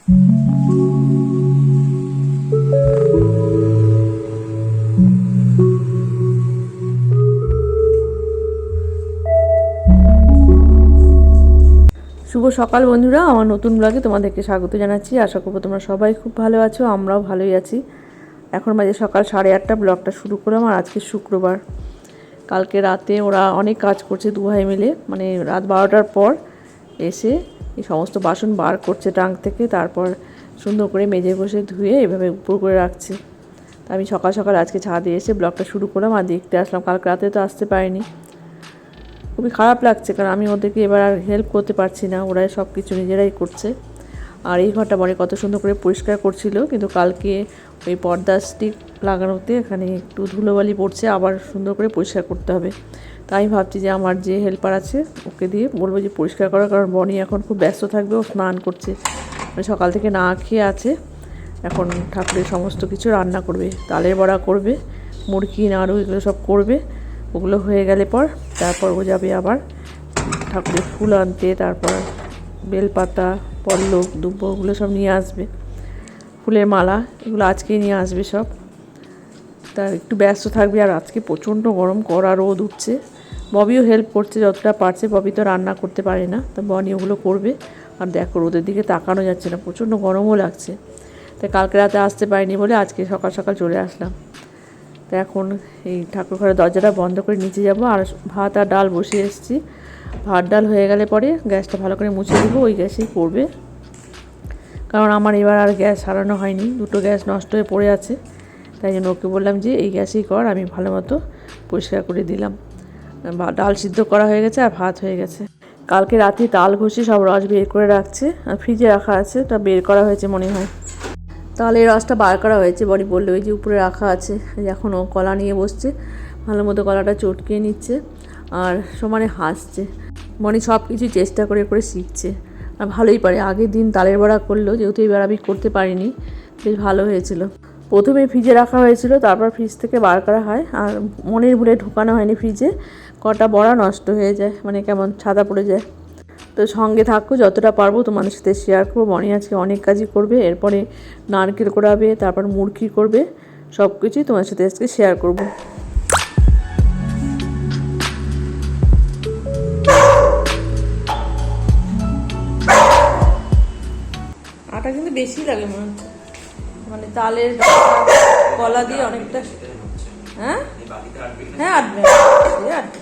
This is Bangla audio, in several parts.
শুভ সকাল বন্ধুরা, আমার নতুন ব্লগে তোমাদেরকে স্বাগত জানাচ্ছি। আশা করব তোমরা সবাই খুব ভালো আছো, আমরাও ভালোই আছি। এখন বাজে সকাল 8:30, ব্লগটা শুরু করলাম। আর আজকে শুক্রবার, কালকে রাতে ওরা অনেক কাজ করছে দু ভাই মিলে, মানে রাত 12টার পর এসে এই সমস্ত বাসন বার করছে ট্যাঙ্ক থেকে, তারপর সুন্দর করে মেজে ঘষে ধুয়ে এভাবে উপর করে রাখছে। তা আমি সকাল সকাল আজকে ছাদে এসে ব্লগটা শুরু করলাম আর দেখতে আসলাম। কালকে রাতে তো আসতে পারিনি, খুবই খারাপ লাগছে, কারণ আমি ওদেরকে এবার আর হেল্প করতে পারছি না, ওরাই সব কিছু নিজেরাই করছে। আর এই ঘরটা বলে কত সুন্দর করে পরিষ্কার করছিল, কিন্তু কালকে ওই পর্দা স্টিক লাগানোতে এখানে একটু ধুলোবালি পড়ছে, আবার সুন্দর করে পরিষ্কার করতে হবে। তাই আমি ভাবছি যে আমার যে হেল্পার আছে ওকে দিয়ে বলবো যে পরিষ্কার করার, কারণ বনি এখন খুব ব্যস্ত থাকবে, ও স্নান করছে, মানে সকাল থেকে না খেয়ে আছে। এখন ঠাকুরের সমস্ত কিছু রান্না করবে, তালের বড়া করবে, মুরগি নাড়ু এগুলো সব করবে। ওগুলো হয়ে গেলে পর তারপর ও যাবে আবার ঠাকুরের ফুল আনতে, তারপর বেলপাতা, পল্লব, দুব্বো ওগুলো সব নিয়ে আসবে, ফুলের মালা এগুলো আজকেই নিয়ে আসবে সব। তার একটু ব্যস্ত থাকবে। আর আজকে প্রচণ্ড গরম, কড়া রোদ উঠছে। ববিও হেল্প করছে যতটা পারছে, ববি তো রান্না করতে পারে না, তা বনি ওগুলো করবে। আর দেখো রোদের দিকে তাকানো যাচ্ছে না, প্রচণ্ড গরমও লাগছে। তাই কালকে রাতে আসতে পারিনি বলে আজকে সকাল সকাল চলে আসলাম। তো এখন এই ঠাকুর ঘরের দরজাটা বন্ধ করে নিচে যাব। আর ভাত আর ডাল বসিয়ে এসেছি, ভাত ডাল হয়ে গেলে পরে গ্যাসটা ভালো করে মুছে দেবো, ওই গ্যাসেই করবে। কারণ আমার এবার আর গ্যাস সারানো হয়নি, দুটো গ্যাস নষ্ট হয়ে পড়ে আছে। তাই জন্য ওকে বললাম যে এই গ্যাসেই কর, আমি ভালো মতো পরিষ্কার করে দিলাম। ডাল সিদ্ধ করা হয়ে গেছে আর ভাত হয়ে গেছে। কালকে রাতে তাল ঘষে সব রস বের করে রাখছে, আর ফ্রিজে রাখা আছে, তা বের করা হয়েছে মনে হয়। তাহলে এই রসটা বার করা হয়েছে, বড়ি বললো ওই যে উপরে রাখা আছে। এখন ও কলা নিয়ে বসছে, ভালো মতো কলাটা চটকিয়ে নিচ্ছে আর সমানে হাসছে। মনে সব কিছু চেষ্টা করে করে শিখছে, আর ভালোই পারে। আগের দিন তালের বড়া করলো, যেহেতু এবার আমি করতে পারিনি, বেশ ভালো হয়েছিল। প্রথমে ফ্রিজে রাখা হয়েছিল, তারপর ফ্রিজ থেকে বার করা হয়। আর মনের ভুলে ঢুকানো হয়নি ফ্রিজে, কটা বড়া নষ্ট হয়ে যায়, মানে কেমন ছাদা পড়ে যায়। তো সঙ্গে থাকো, যতটা পারবো তোমাদের সাথে শেয়ার করবো। বনি আজকে অনেক কাজই করবে, এরপরে নারকেল কোড়াবে, তারপর মুরগি করবে, সব কিছুই তোমার সাথে আজকে শেয়ার করবো। আটা কিন্তু বেশি লাগে মনে হচ্ছে, মানে তালের কলা দিয়ে অনেকটা। হ্যাঁ হ্যাঁ আটবে, আটবে।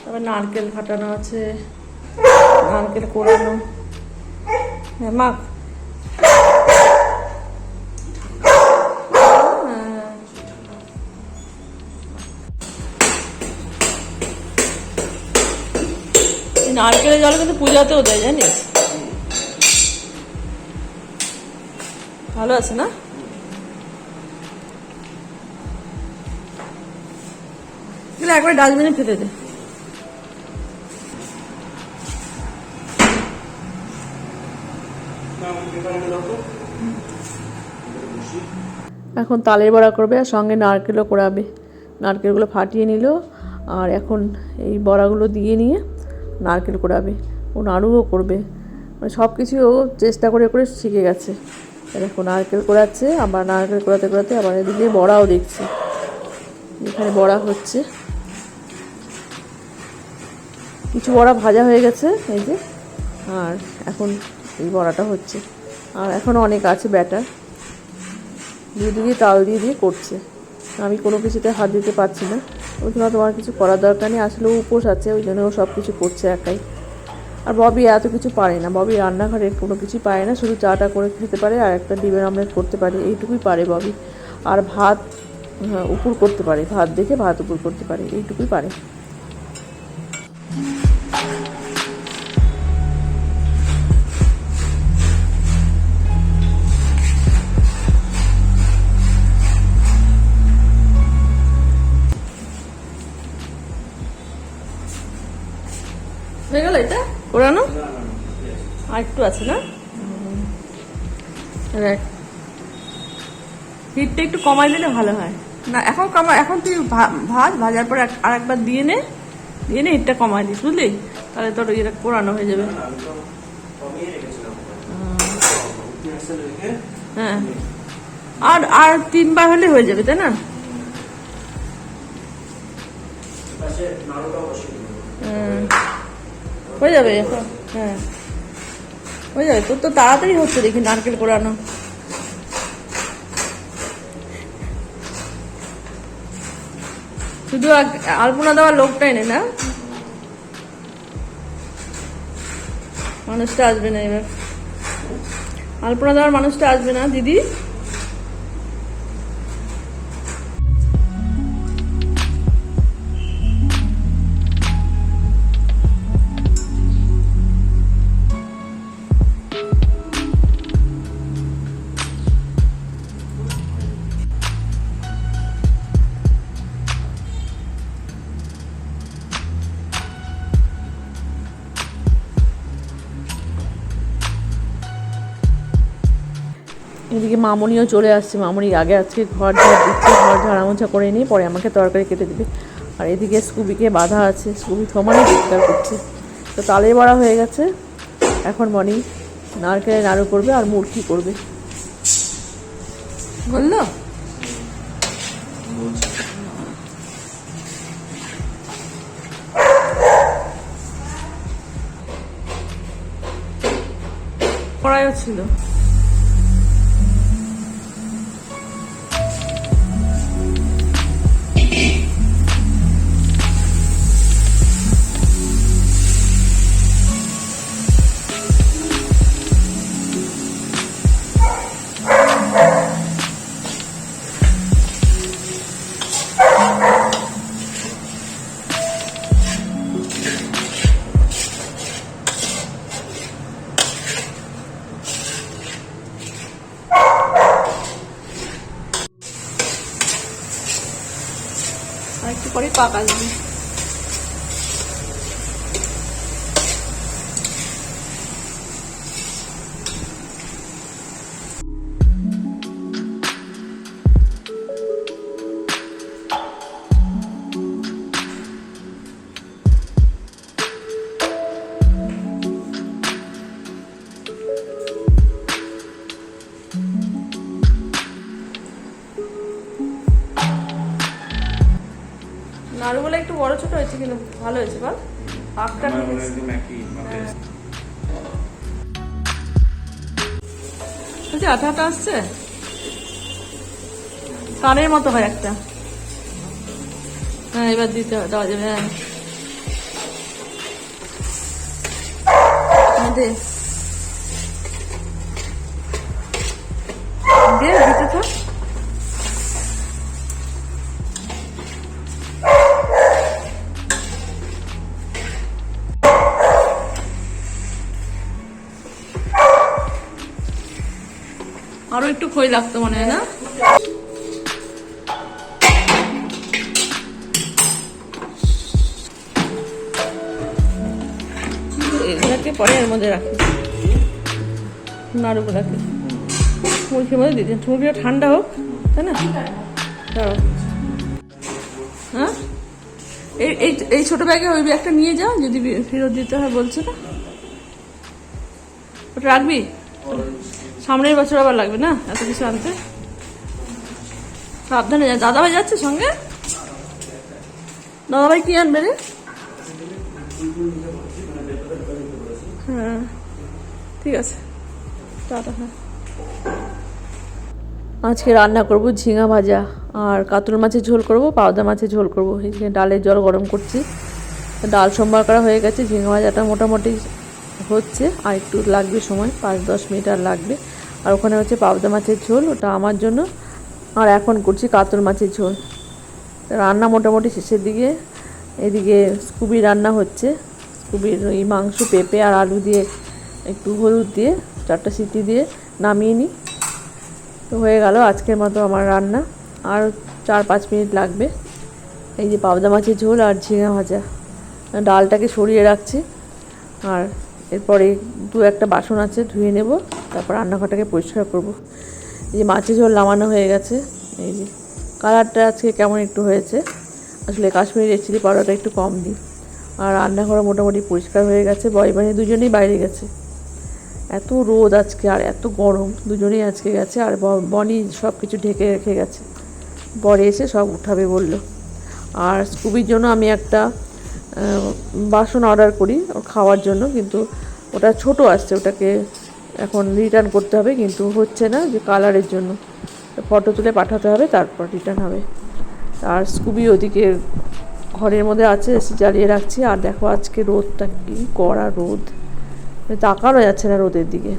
তারপর নারকেল ফাটানো আছে, নারকেল কোড়ানো। হ্যাঁ মাখ। নারকেলের জল কিন্তু পূজাতেও দেয়, জানিস? ভালো আছে না? একবার ডাস্টবিনে ফেলে দে। এখন তালের বড়া করবে আর সঙ্গে নারকেলও কোড়াবে। নারকেলগুলো ফাটিয়ে নিল, আর এখন এই বড়াগুলো দিয়ে নিয়ে নারকেল কোড়াবে। ও নাড়ুও করবে, মানে সব কিছু ও চেষ্টা করে করে শিখে গেছে। এখন নারকেল কোড়াচ্ছে, আবার নারকেল কোড়াতে কোড়াতে আবার এদিকে বড়াও দেখছে। এখানে বড়া হচ্ছে, কিছু বড়া ভাজা হয়ে গেছে এই যে, আর এখন এই বড়াটা হচ্ছে। আর এখনও অনেক আছে ব্যাটার, দুদিকে তাল দিয়ে দিয়ে করছে। আমি কোনো কিছুতে হাত দিতে পারছি না। ওই জন্য তোমার কিছু করার দরকার নেই, আসলে উপোস আছে, ওই জন্য ও সব কিছু করছে একাই। আর ববি এত কিছু পারে না, ববি রান্নাঘরে কোনো কিছুই পারে না, শুধু চাটা করে খেতে পারে আর একটা ডিমের অমলেট করতে পারে, এইটুকুই পারে ববি। আর ভাত উপর করতে পারে, ভাত দেখে ভাত উপর করতে পারে, এইটুকুই পারে। হয়ে গেল এটা ওড়ানো, আর একটু আছে না? হিটটা একটু কমাই দিলে ভালো হয় না। এখন কমা, এখন তুই ভাজার পরে আর একবার দিয়ে নে হিটটা কমাই দিস, বুঝলি? তাহলে তোর এটা পোড়ানো হয়ে যাবে। হ্যাঁ, আর আর 3 বার হলে হয়ে যাবে, তাই না? হয়ে যাবে এখন। হ্যাঁ, হয়ে যাবে। তোর তো তাড়াতাড়ি হচ্ছে দেখি নারকেল কোড়ানো। শুধু আলপনা দেওয়ার লোকটাই নেই না, মানুষটা আসবে না এবার। আলপনা দেওয়ার মানুষটা আসবে না দিদি। এদিকে মামনিও চলে আসছে। মামনি আগে আজকে ঘর ঝাড় দিচ্ছে, ঘর ঝাড়া মোছা করে নিয়ে পরে আমাকে তরকারি কেটে দিবে। আর এদিকে স্কুবিকে বাধা আছে, স্কুবি সমানে চিৎকার করছে। তো তালের বড়া হয়ে গেছে, এখন মনি নারকেলের নাড়ু করবে আর মুরগি করবে, বললো। কড়াইও ছিল। আর একটু পরে পাকা যাবে। নাড়ুগুলো একটু বড় ছোট হয়েছে কিন্তু ভালো হয়েছে, বল। পাকটা আঠা আঠা আসছে, কানের মতো হয় একটা। হ্যাঁ, এবার দিতে দেওয়া যাবে। হ্যাঁ, দে দিতে তো। আরো একটু খই লাগতো মনে হয়, না? এগুলাকে পরে এর মধ্যে রাখি, নাড়ুগুলাকে মুরগির মধ্যে দিতে। মুরগিটা ঠান্ডা হোক, তাই না? দাঁড়াও। হ্যাঁ, এই ছোট ব্যাগে ওই ব্যাগটা নিয়ে যাও, যদি ফেরত দিতে হয় বলছে না। ওটা রাখবি, সামনের বছর আবার লাগবে না এত কিছু আনতে। সাবধানে যা। দাদাভাই যাচ্ছে সঙ্গে? দাদাভাই কি আনবে রে? হ্যাঁ, ঠিক আছে, টাটা। হ্যাঁ, আজকে রান্না করব ঝিঙা ভাজা আর কাতল মাছের ঝোল করব, পাওদা মাছের ঝোল করব। এই যে ডালের জল গরম করছি, ডাল সম্বার করা হয়ে গেছে। ঝিঙা ভাজাটা মোটামুটি হচ্ছে, আর একটু লাগবে সময়, 5-10 মিনিট আর লাগবে। আর ওখানে হচ্ছে পাবদা মাছের ঝোল, ওটা আমার জন্য। আর এখন করছি কাতল মাছের ঝোল। রান্না মোটামুটি শেষের দিকে। এদিকে স্কুবি রান্না হচ্ছে, স্কুবির ওই মাংস, পেঁপে আর আলু দিয়ে একটু হলুদ দিয়ে 4টা সিটি দিয়ে নামিয়ে নিই। তো হয়ে গেল আজকের মতো আমার রান্না। আর 4-5 মিনিট লাগবে। এই যে পাবদা মাছের ঝোল আর ঝিঙা ভাজা। ডালটাকে সরিয়ে রাখছি, আর এরপরে 2-1টা বাসন আছে, ধুয়ে নেব। তারপর রান্নাঘরটাকে পরিষ্কার করব। এই যে মাছের ঝোল নামানো হয়ে গেছে। এই যে কালারটা আজকে কেমন একটু হয়েছে, আসলে কাশ্মীরি রেড চিলি পাউডারটা একটু কম দিই। আর রান্নাঘর মোটামুটি পরিষ্কার হয়ে গেছে। বয়বানি দুজনেই বাইরে গেছে। এত রোদ আজকে আর এত গরম, দুজনেই আজকে গেছে। আর বনি সব কিছু ঢেকে রেখে গেছে, পরে এসে সব উঠাবে বললো। আর স্কুবির জন্য আমি একটা বাসন অর্ডার করি ওর খাওয়ার জন্য, কিন্তু ওটা ছোট আসছে, ওটাকে এখন রিটার্ন করতে হবে, কিন্তু হচ্ছে না যে কালারের জন্য। ফটো তুলে পাঠাতে হবে, তারপর রিটার্ন হবে। আর স্কুবি ওদিকে ঘরের মধ্যে আছে, এসি জ্বালিয়ে রাখছি। আর দেখো আজকে রোদটা কি কড়া রোদ, তাকানো যাচ্ছে না রোদের দিকে।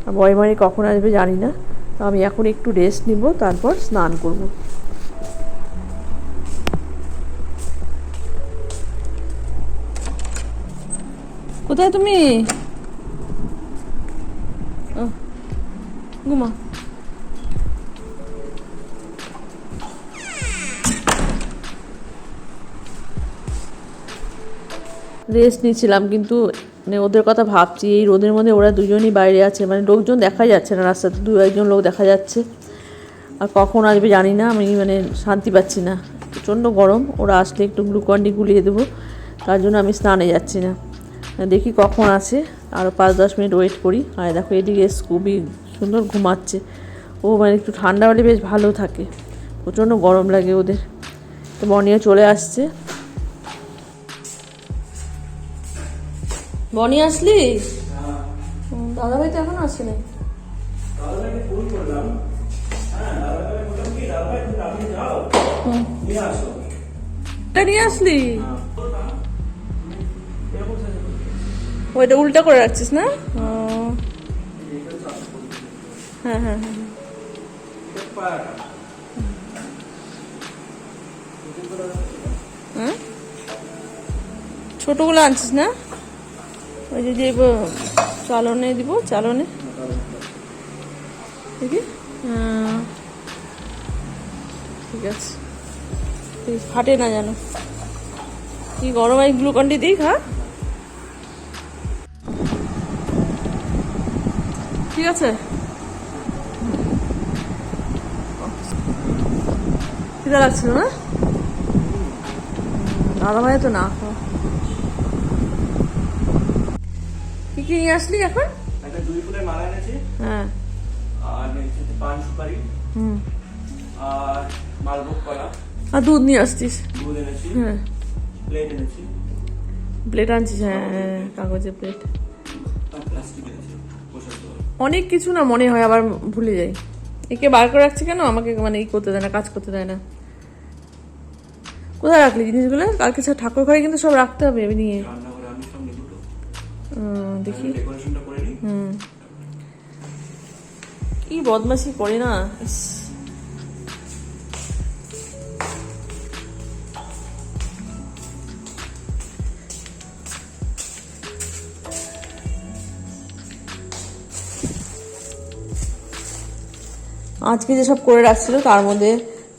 আর বয়মানি কখন আসবে জানি না। তো আমি এখন একটু রেস্ট নিব, তারপর স্নান করব। কোথায় তুমি? ঘুমা। রেস্ট নিচ্ছিলাম, কিন্তু মানে ওদের কথা ভাবছি, এই রোদের মধ্যে ওরা দুজনই বাইরে আছে, মানে লোকজন দেখা যাচ্ছে না রাস্তাতে, দু একজন লোক দেখা যাচ্ছে। আর কখন আসবে জানি না, আমি মানে শান্তি পাচ্ছি না, প্রচণ্ড গরম। ওরা আসলে একটু গ্লুকন্ডি গুলিয়ে দেবো, তার জন্য আমি স্নানে যাচ্ছি না। দেখি কখন আসে, আরও 5-10 মিনিট ওয়েট করি। আর দেখো এদিকে খুবই সুন্দর ঘুমাচ্ছে ও, মানে একটু ঠান্ডা হলে বেশ ভালো থাকে, প্রচণ্ড গরম লাগে ওদের। তো বনিও চলে আসছে। বনি আসলি? দাদাভাই তো এখন আসেনি। নিয়ে আসলি? ওইটা উল্টা করে রাখছিস না? হ্যাঁ হ্যাঁ হ্যাঁ। হ্যাঁ ছোটগুলো আনছিস না? ওই যে চালনে দিব, চালনে দেখি। ঠিক আছে, ফাটে না যেন। কি গরম, এই গ্লুকন্ডি দিই, খা। ঠিক আছে, খিদা লাগছিল না? দাদা ভাই তো না। কি কি নিয়ে আসলি এখন? একটা 2 ফুলের মালা এনেছি। হ্যাঁ। আর এনেছি পান সুপারি। আর মালভোগ কলা। আর দুধ নিয়ে আসছিস? দুধ এনেছি। হ্যাঁ। প্লেট এনেছি। প্লেট আনছিস? হ্যাঁ, কাগজের প্লেট। আর প্লাস্টিক এনেছি। অনেক কিছু না মনে হয়, আবার ভুলে যাই। একে বার করে রাখছি কেন? আমাকে মানে ই করতে দেয় না, কাজ করতে দেয় না। কোথায় রাখলি জিনিসগুলো? কালকে সব ঠাকুর ঘরে কিন্তু সব রাখতে হবে নিয়ে। দেখি। কি বদমাশি করে না। আজকে যেসব করে রাখছিল তার মধ্যে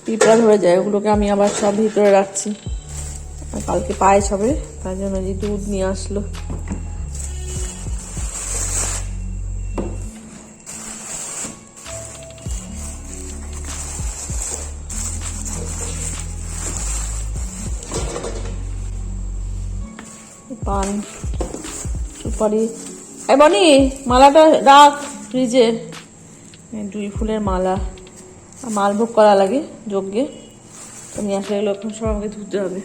পিঁপড়া ধরে যায়, ওগুলোকে আমি আবার সব ভিতরে রাখছি। আর কালকে পায়েস হবে, তার জন্য যে দুধ নিয়ে আসলো। পান সুপারি। বনি মালাটা রাখ ফ্রিজে। 2 ফুলের মালা আর মালভোগ কলা লাগে যজ্ঞে, তো নিয়ে আসলে এগুলো এখন সব আমাকে ধুতে হবে।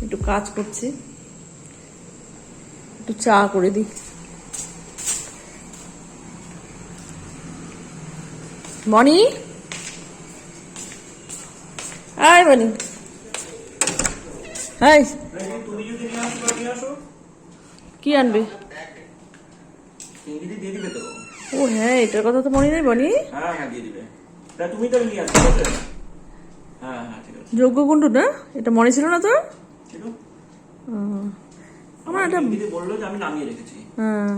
একটু কাজ করছি, একটু চা করে দিই। মনি, আয় বনি। হাই, কি আনবে? ও হ্যাঁ, এটার কথা তো মনে নেই বনি। যজ্ঞ কুণ্ডু না, এটা মনে ছিল না তোর? আমার এটা বললো যে আমি নামিয়ে রেখেছি। হ্যাঁ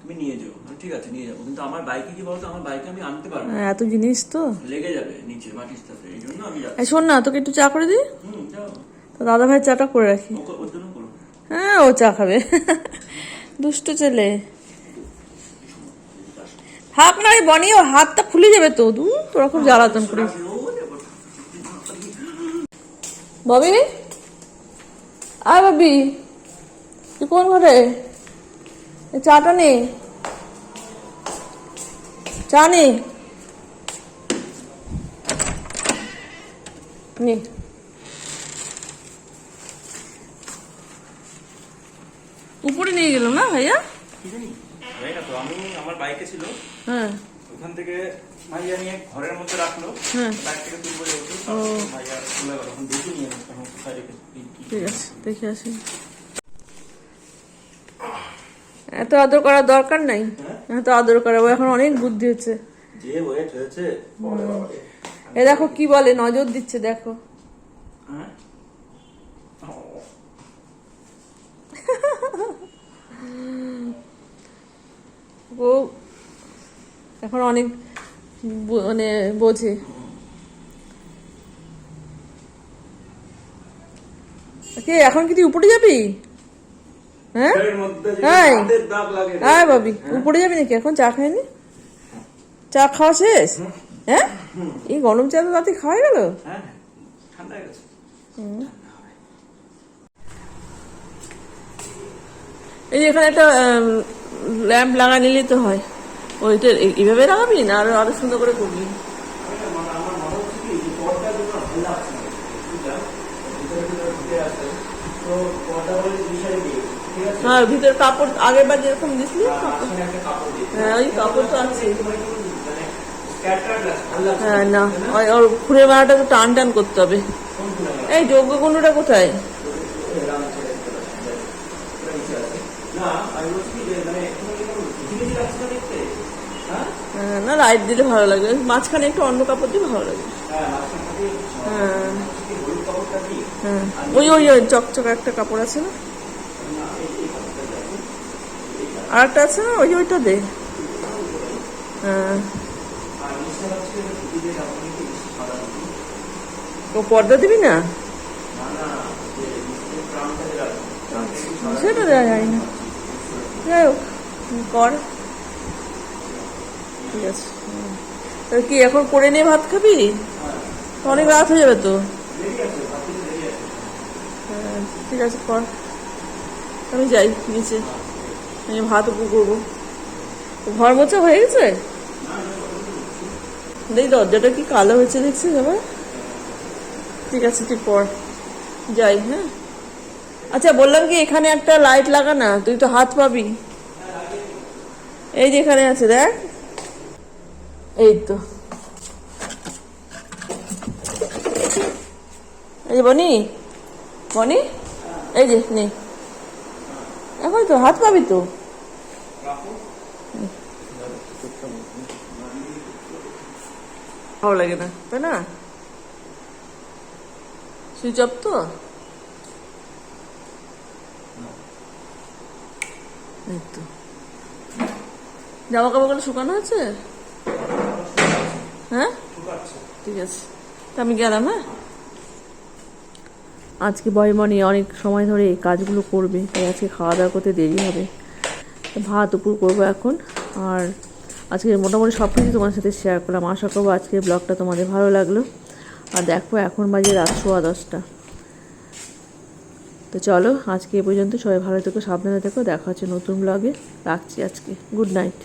তুমি নিয়ে যাও। ঠিক আছে নিয়ে যাবো, কিন্তু আমার বাইকে কি বলতো, আমার বাইকে আমি আনতে পারবো না, এত জিনিস তো লেগে যাবে নিচে মাটির সাথে, এই জন্য আমি যাচ্ছি। শোন না, তোকে একটু চা করে দিই। তো দাদা ভাই চাটা করে রাখি। হ্যাঁ ও চা খাবে। দুষ্টু ছেলে। হাত না বনি, ও হাতটা ফুলে যাবে তো, তোরা খুব জ্বালাতন করিস। ববি, আয় ববি, তুই কোন ঘরে? চাটা নে। চা নে নে। উপরে নিয়ে গেলাম না ভাইয়া? কি জানি জানি না তো, আমি আমার বাইকে ছিল, হ্যাঁ ওখান থেকে ভাইয়া নিয়ে ঘরের মধ্যে রাখলো, হ্যাঁ বাইক থেকে তুলবো যেহেতু, ও। ভাইয়া চলে গেল, এখন দেখে নিয়ে এখন কোথায় রেখে ঠিক আছে দেখে আসি। এত আদর করার দরকার নাই, এত আদর করা, ও এখন অনেক বুদ্ধি হচ্ছে। যে ওয়েট হয়েছে বলে বাবারে। এ দেখো কি বলে, নজর দিচ্ছে দেখো। হ্যাঁ? ও এখন অনেক মানে বোঝে। কে এখন কি তুই উপরে যাবি? হ্যাঁ এর মধ্যে যে এই, হাতের দাগ লাগে রে। হ্যাঁ ভাবি উপরে যাবি নাকি? এখন চা খাইনি? চা খাওয়া শেষ? হ্যাঁ এই গরম চা তো রাতে খাওয়া গেল। হ্যাঁ ঠান্ডা হয়ে গেছে। এই যে এখানে একটা ল্যাম্প লাগা নিলে তো হয়। ওইটা এইভাবে লাগাবি না আরো আরো সুন্দর করে করবি? আমার মনে হচ্ছে কি যে পর্দাগুলো না ভালো লাগছে না, বুঝলা? ভিতরে ভিতরে ঢুকে আছে, তো পর্দা বলে বিষয় দিয়ে, ঠিক আছে? হ্যাঁ ভিতরে কাপড় আগের বার যেরকম দিসলি মাঝখানে একটা কাপড় দিয়ে, হ্যাঁ ওই কাপড় তো আছে। মানে স্ক্যাটার্ড আছে, ভালো লাগছে হ্যাঁ না, না ওর খুঁড়ে মারাটা তো টান টান করতে হবে। কোন গুলো না? এই যজ্ঞ কুণ্ডটা কোথায়? না, আমি বলছি কি যে মানে এখানে কি কোনো ভিজিবিজি লাগছে না দেখতে? হ্যাঁ? হ্যাঁ, না লাইট দিলে ভালো লাগবে, মাঝখানে একটু অন্য কাপড় দিয়ে ভালো লাগবে। হ্যাঁ, মাঝখানটা দিয়ে হ্যাঁ কি হলুদ কাপড়টা কি? হ্যাঁ ওই ওই ওই চকচকা একটা কাপড় আছে না, না, এই কাপড়টা দেখো। আর একটা আছে না ওই ওইটা দে। হ্যাঁ আর নিচে হচ্ছে ধুতি দিয়ে কাপড় নিয়ে বেশি সাদা ধুতি। ও পর্দা দিবি না? না, না, যে নিচে ক্রাউনটা যে রাখবো। সেটা দেওয়া যায় না, যাই হোক কর ঠিক আছে। তা কি এখন করে নিয়ে ভাত খাবি? অনেক রাত হয়ে যাবে তো। দেরি আছে, ভাবতে দেরি আছে। হ্যাঁ ঠিক আছে কর, আমি যাই নিচে, আমি ভাত উপর করবো। ঘর মোছা হয়ে গেছে? দেখ দরজাটা কি কালো হয়েছে দেখছিস আবার। ঠিক আছে তুই পর, যাই। হ্যাঁ আচ্ছা বললাম কি এখানে একটা লাইট লাগা না, তুই তো হাত পাবি। এই যে এখানে আছে দেখ, এই তো এই যে বনি বনি, এই যে নে, এখন তো হাত পাবি তো। ভালো লাগে না তাই না? সুইচ অফ তো। এই তো জামা কাপড়গুলো শুকানো আছে? হ্যাঁ ঠিক আছে, তা আমি গেলাম। হ্যাঁ আজকে বয়মনি অনেক সময় ধরে এই কাজগুলো করবে, তাই আজকে খাওয়া দাওয়া করতে দেরি হবে। ভাত উপর করবো এখন। আর আজকে মোটামুটি সব কিছু তোমার সাথে শেয়ার করলাম, আশা করবো আজকের ব্লগটা তোমাদের ভালো লাগলো। আর দেখো এখন বাজে রাত 10:15। তো চলো আজকে এ পর্যন্ত, সবাই ভালো থেকো, সাবধানে থেকো, দেখা হচ্ছে নতুন ব্লগে। রাখছি আজকে, গুড নাইট।